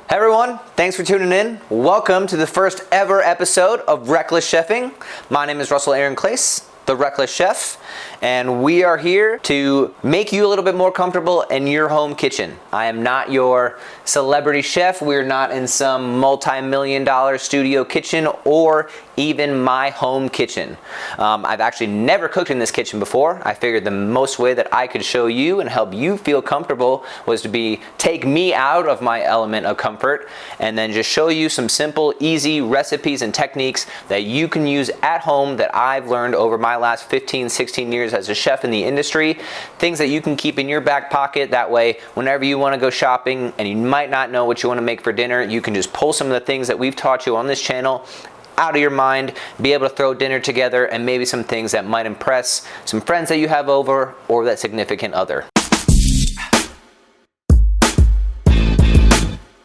Hey everyone, thanks for tuning in. Welcome to the first ever episode of Reckless Chefing. My name is Russell Aaron Clace, the Reckless Chef, and we are here to make you a little bit more comfortable in your home kitchen. I am not your celebrity chef. We're not in some multi-million-dollar studio kitchen or even my home kitchen. I've actually never cooked in this kitchen before. I figured the most way that I could show you and help you feel comfortable was to take me out of my element of comfort and then just show you some simple, easy recipes and techniques that you can use at home that I've learned over my last 15, 16 years as a chef in the industry. Things that you can keep in your back pocket. That way, whenever you want to go shopping and you might not know what you want to make for dinner, you can just pull some of the things that we've taught you on this channel out of your mind, be able to throw dinner together, and maybe some things that might impress some friends that you have over or that significant other.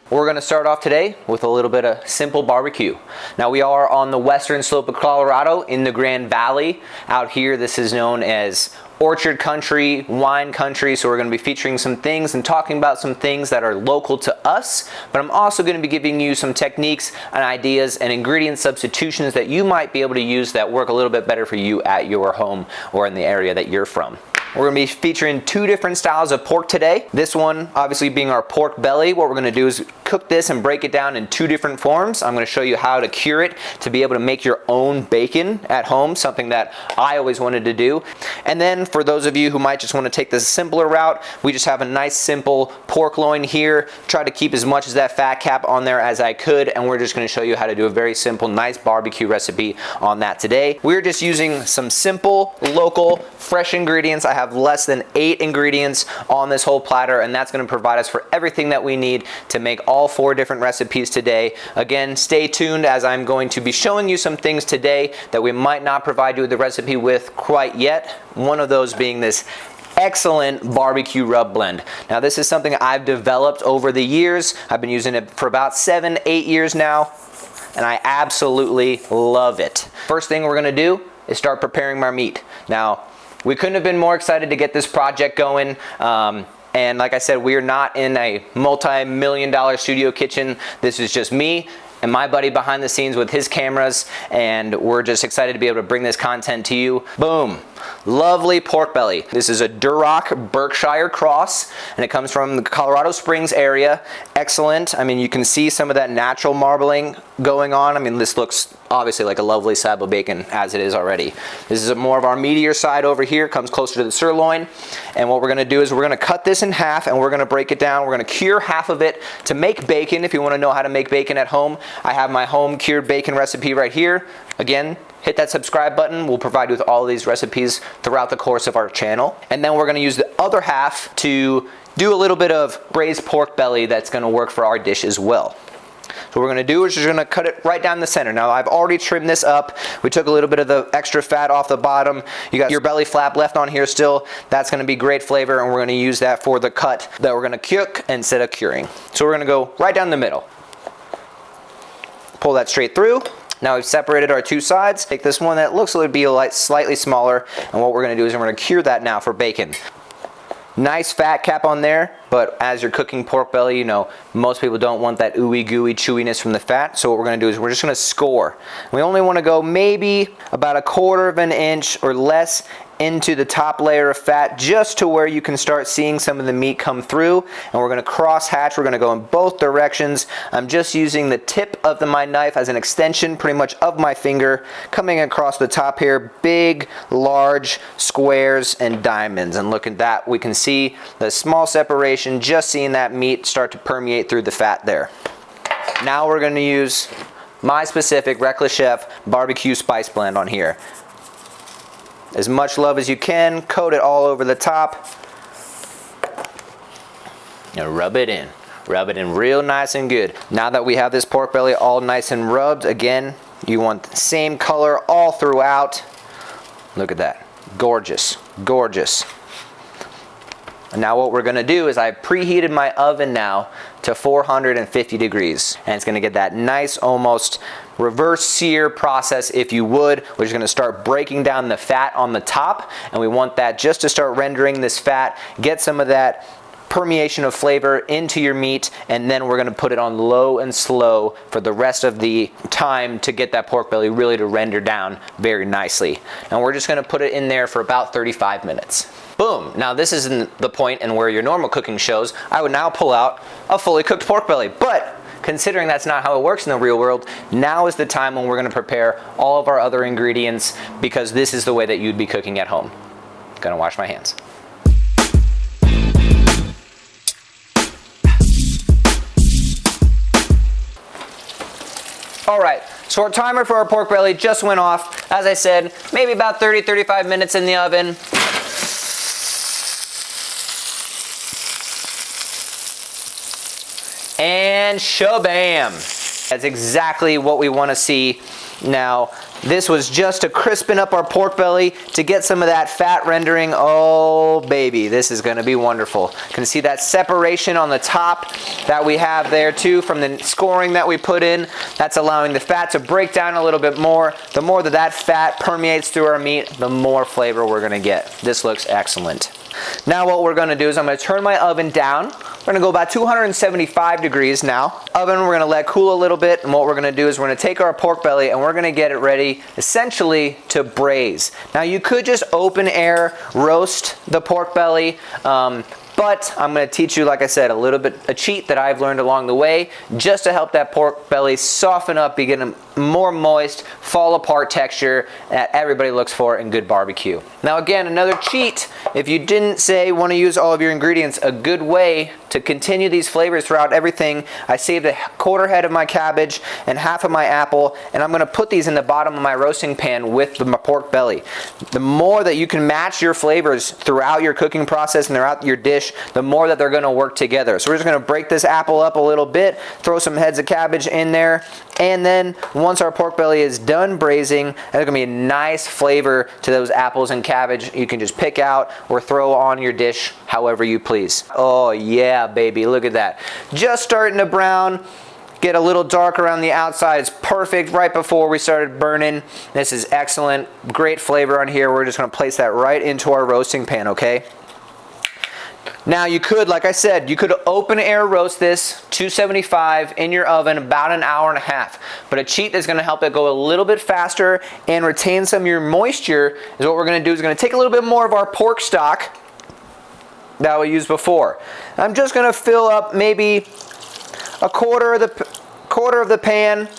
We're going to start off today with a little bit of simple barbecue. Now we are on the western slope of Colorado in the Grand Valley. Out here, this is known as orchard country, wine country, so we're going to be featuring some things and talking about some things that are local to us, but I'm also going to be giving you some techniques and ideas and ingredient substitutions that you might be able to use that work a little bit better for you at your home or in the area that you're from. We're going to be featuring two different styles of pork today. This one obviously being our pork belly. What we're going to do is cook this and break it down in two different forms. I'm going to show you how to cure it to be able to make your own bacon at home, something that I always wanted to do. And then for those of you who might just want to take the simpler route, we just have a nice simple pork loin here. Try to keep as much of that fat cap on there as I could, and we're just going to show you how to do a very simple, nice barbecue recipe on that today. We're just using some simple, local, fresh ingredients. I have less than 8 ingredients on this whole platter, and that's going to provide us for everything that we need to make all 4 different recipes today. Again, stay tuned as I'm going to be showing you some things today that we might not provide you with the recipe with quite yet. One of those being this excellent barbecue rub blend. Now this is something I've developed over the years. I've been using it for about 7-8 years now, and I absolutely love it. First thing we're going to do is start preparing our meat. Now, we couldn't have been more excited to get this project going. And like I said, we're not in a multi-million-dollar studio kitchen. This is just me and my buddy behind the scenes with his cameras, and we're just excited to be able to bring this content to you. Boom. Lovely pork belly. This is a Duroc Berkshire cross, and it comes from the Colorado Springs area. Excellent. I mean, you can see some of that natural marbling going on. I mean, this looks obviously like a lovely slab of bacon as it is already. This is more of our meatier side over here, comes closer to the sirloin. And what we're going to do is we're going to cut this in half and we're going to break it down. We're going to cure half of it to make bacon. If you want to know how to make bacon at home, I have my home cured bacon recipe right here. Again, hit that subscribe button. We'll provide you with all of these recipes throughout the course of our channel. And then we're going to use the other half to do a little bit of braised pork belly that's going to work for our dish as well. So what we're going to do is just going to cut it right down the center. Now I've already trimmed this up. We took a little bit of the extra fat off the bottom. You got your belly flap left on here still. That's going to be great flavor, and we're going to use that for the cut that we're going to cook instead of curing. So we're going to go right down the middle. Pull that straight through. Now we've separated our 2 sides. Take this one that looks like it'll be slightly smaller, and what we're going to do is we're going to cure that now for bacon. Nice fat cap on there, but as you're cooking pork belly, you know, most people don't want that ooey gooey chewiness from the fat. So what we're going to do is we're just going to score. We only want to go maybe about 1/4 of an inch or less into the top layer of fat, just to where you can start seeing some of the meat come through. And we're going to cross hatch. We're going to go in both directions. I'm just using the tip of my knife as an extension pretty much of my finger, coming across the top here. Big, large squares and diamonds. And look at that. We can see the small separation, just seeing that meat start to permeate through the fat there. Now we're going to use my specific Reckless Chef barbecue spice blend on here. As much love as you can, coat it all over the top. And rub it in. Rub it in real nice and good. Now that we have this pork belly all nice and rubbed, again, you want the same color all throughout. Look at that. Gorgeous. Gorgeous. And now what we're going to do is I preheated my oven now to 450 degrees. And it's going to get that nice almost reverse sear process, if you would, which is going to start breaking down the fat on the top. And we want that just to start rendering this fat, get some of that permeation of flavor into your meat, and then we're gonna put it on low and slow for the rest of the time to get that pork belly really to render down very nicely. And we're just gonna put it in there for about 35 minutes. Boom. Now this isn't the point and where your normal cooking shows. I would now pull out a fully cooked pork belly, but considering that's not how it works in the real world, now is the time when we're gonna prepare all of our other ingredients, because this is the way that you'd be cooking at home. Gonna wash my hands. All right, so our timer for our pork belly just went off. As I said, maybe about 30-35 minutes in the oven. And shabam! That's exactly what we want to see. Now, this was just to crispen up our pork belly to get some of that fat rendering. Oh baby, this is going to be wonderful. You can see that separation on the top that we have there too from the scoring that we put in. That's allowing the fat to break down a little bit more. The more that that fat permeates through our meat, the more flavor we're going to get. This looks excellent. Now what we're going to do is I'm going to turn my oven down. We're going to go about 275 degrees now. Oven we're going to let cool a little bit, and what we're going to do is we're going to take our pork belly and we're going to get it ready essentially to braise. Now you could just open air roast the pork belly, but I'm going to teach you, like I said, a cheat that I've learned along the way, just to help that pork belly soften up, begin a more moist, fall apart texture that everybody looks for in good barbecue. Now again, another cheat, if you didn't say want to use all of your ingredients, a good way to continue these flavors throughout everything, I saved a quarter head of my cabbage and half of my apple, and I'm going to put these in the bottom of my roasting pan with the pork belly. The more that you can match your flavors throughout your cooking process and throughout your dish, the more that they're going to work together. So we're just going to break this apple up a little bit, throw some heads of cabbage in there, and then once our pork belly is done braising, there's going to be a nice flavor to those apples and cabbage you can just pick out or throw on your dish however you please. Oh yeah, baby, look at that. Just starting to brown. Get a little dark around the outside. It's perfect right before we started burning. This is excellent. Great flavor on here. We're just going to place that right into our roasting pan, okay? Now you could, like I said, you could open air roast this 275 in your oven about an hour and a half. But a cheat that's going to help it go a little bit faster and retain some of your moisture is what we're going to do is going to take a little bit more of our pork stock that we used before. I'm just going to fill up maybe a quarter of the pan,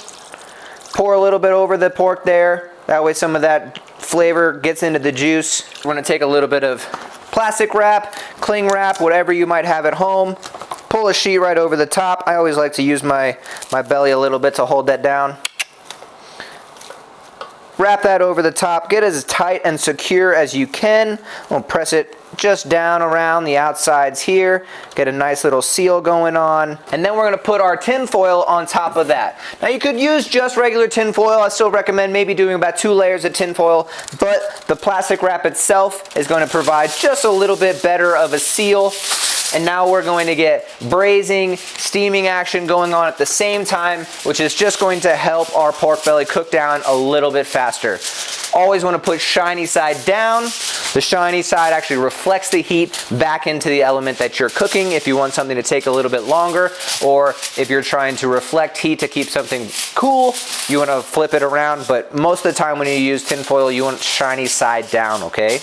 pour a little bit over the pork there. That way some of that flavor gets into the juice. We're going to take a little bit of plastic wrap, cling wrap, whatever you might have at home. Pull a sheet right over the top. I always like to use my belly a little bit to hold that down. Wrap that over the top. Get as tight and secure as you can. We'll press it just down around the outsides here. Get a nice little seal going on. And then we're going to put our tin foil on top of that. Now you could use just regular tin foil. I still recommend maybe doing about 2 layers of tin foil, but the plastic wrap itself is going to provide just a little bit better of a seal. And now we're going to get braising, steaming action going on at the same time, which is just going to help our pork belly cook down a little bit faster. Always want to put shiny side down. The shiny side actually reflects the heat back into the element that you're cooking if you want something to take a little bit longer, or if you're trying to reflect heat to keep something cool, you want to flip it around. But most of the time when you use tin foil, you want shiny side down, okay?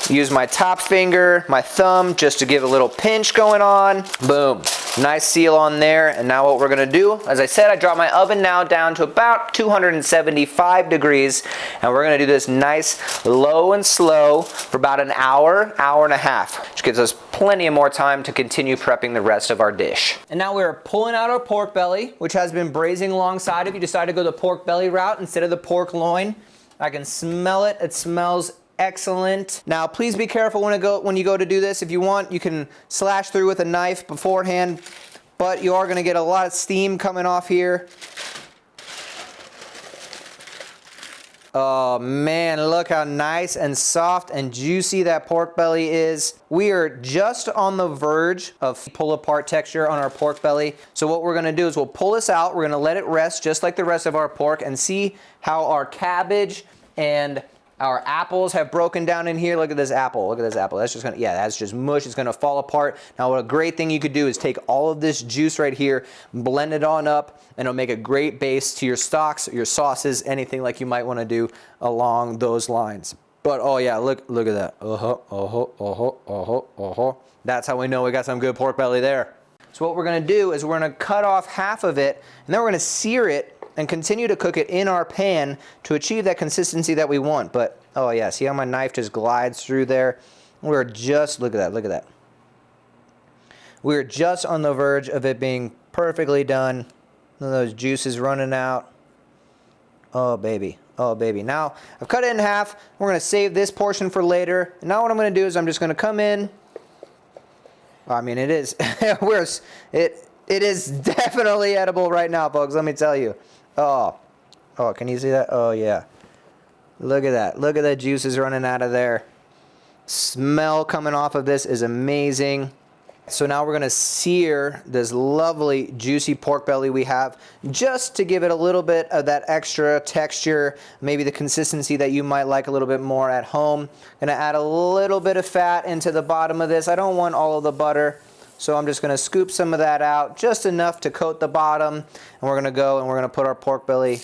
Use my top finger, my thumb, just to give a little pinch going on. Boom. Nice seal on there. And now what we're going to do, as I said, I dropped my oven now down to about 275 degrees. And we're going to do this nice low and slow for about an hour, hour and a half, which gives us plenty of more time to continue prepping the rest of our dish. And now we're pulling out our pork belly, which has been braising alongside. If you decide to go the pork belly route instead of the pork loin, I can smell it. It smells excellent. Now please be careful when you go to do this. If you want, you can slash through with a knife beforehand, but you are going to get a lot of steam coming off here. Oh man, look how nice and soft and juicy that pork belly is. We are just on the verge of pull apart texture on our pork belly. So what we're going to do is we'll pull this out. We're going to let it rest just like the rest of our pork and see how our cabbage and Our apples have broken down in here. Look at this apple. Look at this apple. That's just gonna, yeah, that's just mush. It's gonna fall apart. Now, what a great thing you could do is take all of this juice right here, blend it on up, and it'll make a great base to your stocks, your sauces, anything like you might want to do along those lines. But oh yeah, look at that. That's how we know we got some good pork belly there. So what we're gonna do is we're gonna cut off half of it, and then we're gonna sear it and continue to cook it in our pan to achieve that consistency that we want. But oh yeah, see how my knife just glides through there? We're just, look at that, look at that. We're just on the verge of it being perfectly done. Those juices running out. Oh baby, oh baby. Now I've cut it in half. We're gonna save this portion for later. And now what I'm gonna do is I'm just gonna come in. I mean, it is, it is definitely edible right now, folks, let me tell you. Oh, can you see that? Oh yeah. Look at that. Look at the juices running out of there. Smell coming off of this is amazing. So now we're going to sear this lovely juicy pork belly we have, just to give it a little bit of that extra texture, maybe the consistency that you might like a little bit more at home. Going to add a little bit of fat into the bottom of this. I don't want all of the butter, so I'm just going to scoop some of that out, just enough to coat the bottom. And we're going to go and we're going to put our pork belly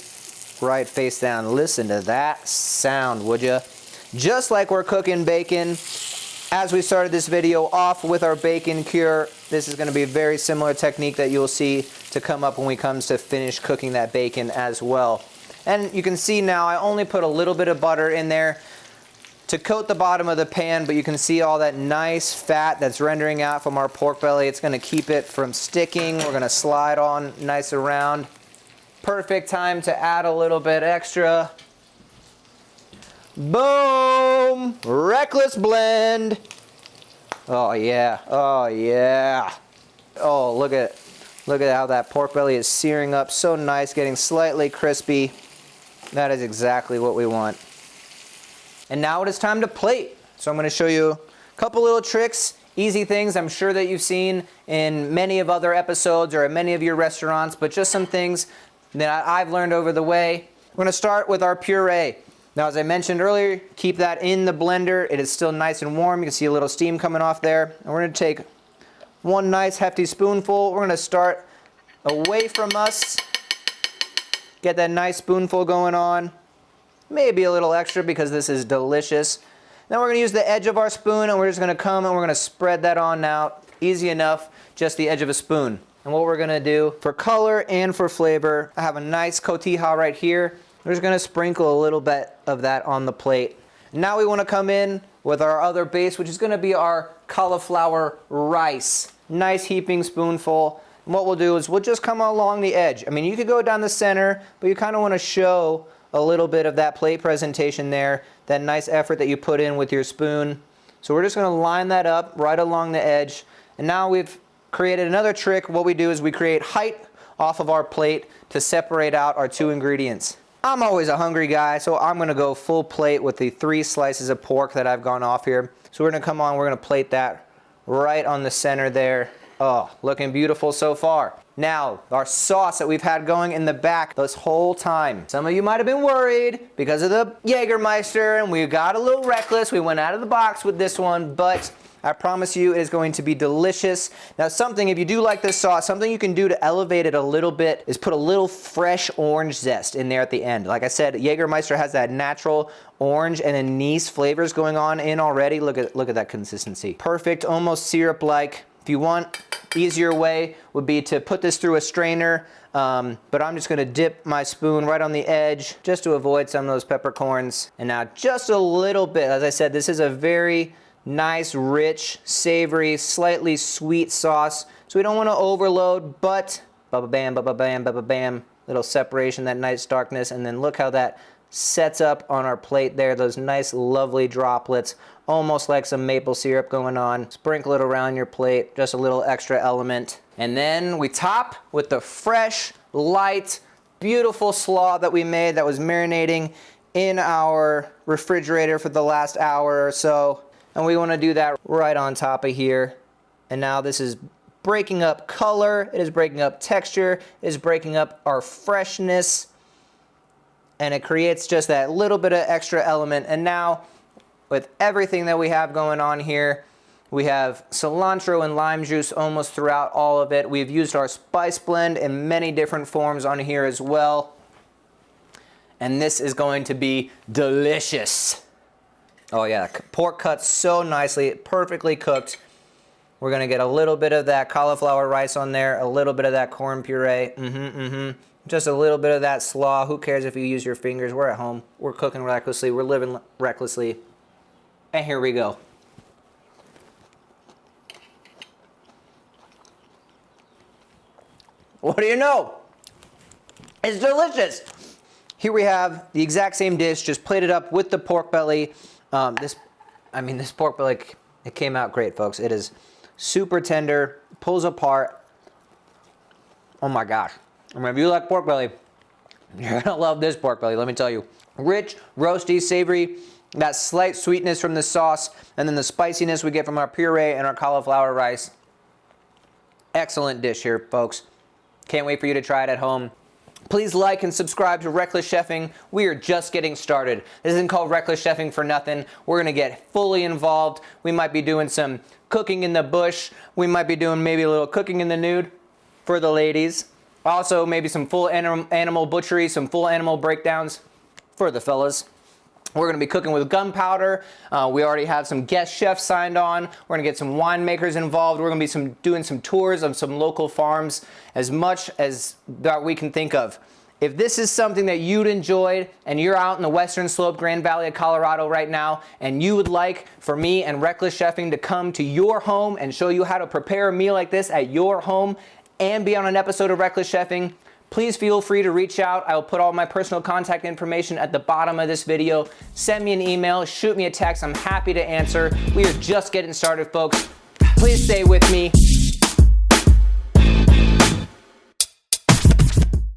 right face down. Listen to that sound, would you? Just like we're cooking bacon. As we started this video off with our bacon cure, this is going to be a very similar technique that you'll see to come up when we comes to finish cooking that bacon as well. And you can see now I only put a little bit of butter in there to coat the bottom of the pan, but you can see all that nice fat that's rendering out from our pork belly. It's going to keep it from sticking. We're going to slide on nice around. Perfect time to add a little bit extra. Boom! Reckless blend. Oh yeah, oh yeah. Oh, look at how that pork belly is searing up so nice, getting slightly crispy. That is exactly what we want. And now it is time to plate. So I'm going to show you a couple little tricks, easy things I'm sure that you've seen in many of other episodes or at many of your restaurants, but just some things that I've learned over the way. We're going to start with our puree. Now, as I mentioned earlier, keep that in the blender. It is still nice and warm. You can see a little steam coming off there. And we're going to take one nice hefty spoonful. We're going to start away from us. Get that nice spoonful going on. Maybe a little extra because this is delicious. Then we're going to use the edge of our spoon, and we're just going to come and we're going to spread that on out. Easy enough, just the edge of a spoon. And what we're going to do for color and for flavor, I have a nice cotija right here. We're just going to sprinkle a little bit of that on the plate. Now we want to come in with our other base, which is going to be our cauliflower rice. Nice heaping spoonful. And what we'll do is we'll just come along the edge. I mean, you could go down the center, but you kind of want to show a little bit of that plate presentation there, that nice effort that you put in with your spoon. So we're just going to line that up right along the edge. And now we've created another trick. What we do is we create height off of our plate to separate out our two ingredients. I'm always a hungry guy, so I'm going to go full plate with the 3 slices of pork that I've gone off here. So we're going to come on, we're going to plate that right on the center there. Oh, looking beautiful so far. Now, our sauce that we've had going in the back this whole time. Some of you might have been worried because of the Jägermeister, and we got a little reckless. We went out of the box with this one, but I promise you it is going to be delicious. Now something, if you do like this sauce, something you can do to elevate it a little bit is put a little fresh orange zest in there at the end. Like I said, Jägermeister has that natural orange and anise flavors going on in already. Look at that consistency. Perfect, almost syrup-like. If you want, easier way would be to put this through a strainer, but I'm just going to dip my spoon right on the edge just to avoid some of those peppercorns. And now just a little bit, as I said, this is a very nice, rich, savory, slightly sweet sauce. So we don't want to overload, but ba-ba-bam, ba-ba-bam, ba-ba-bam. Little separation, that nice darkness, and then look how that sets up on our plate there. Those nice, lovely droplets, almost like some maple syrup going on. Sprinkle it around your plate, just a little extra element. And then we top with the fresh, light, beautiful slaw that we made that was marinating in our refrigerator for the last hour or so. And we want to do that right on top of here. And now this is breaking up color, it is breaking up texture, it is breaking up our freshness. and it creates just that little bit of extra element. And now, with everything that we have going on here, we have cilantro and lime juice almost throughout all of it. We've used our spice blend in many different forms on here as well. And this is going to be delicious. Oh yeah, pork cuts so nicely, perfectly cooked. We're gonna get a little bit of that cauliflower rice on there, a little bit of that corn puree, just a little bit of that slaw. Who cares if you use your fingers? We're at home, we're cooking recklessly, we're living recklessly. And here we go. What do you know? It's delicious. Here we have the exact same dish, just plated up with the pork belly. This pork belly, it came out great, folks. It is super tender, pulls apart. Oh my gosh. I mean, if you like pork belly, you're gonna love this pork belly, let me tell you. Rich, roasty, savory, that slight sweetness from the sauce, and then the spiciness we get from our puree and our cauliflower rice. Excellent dish here, folks. Can't wait for you to try it at home. Please like and subscribe to Reckless Chefing. We are just getting started. This isn't called Reckless Chefing for nothing. We're gonna get fully involved. We might be doing some cooking in the bush. We might be doing maybe a little cooking in the nude for the ladies. Also, maybe some full animal butchery, some full animal breakdowns for the fellas. We're gonna be cooking with gunpowder. We already have some guest chefs signed on. We're gonna get some winemakers involved. We're gonna be doing some tours of some local farms, as much as that we can think of. If this is something that you'd enjoyed and you're out in the Western Slope, Grand Valley of Colorado right now, and you would like for me and Reckless Chefing to come to your home and show you how to prepare a meal like this at your home and be on an episode of Reckless Chefing, please feel free to reach out. I will put all my personal contact information at the bottom of this video. Send me an email, shoot me a text. I'm happy to answer. We are just getting started, folks. Please stay with me.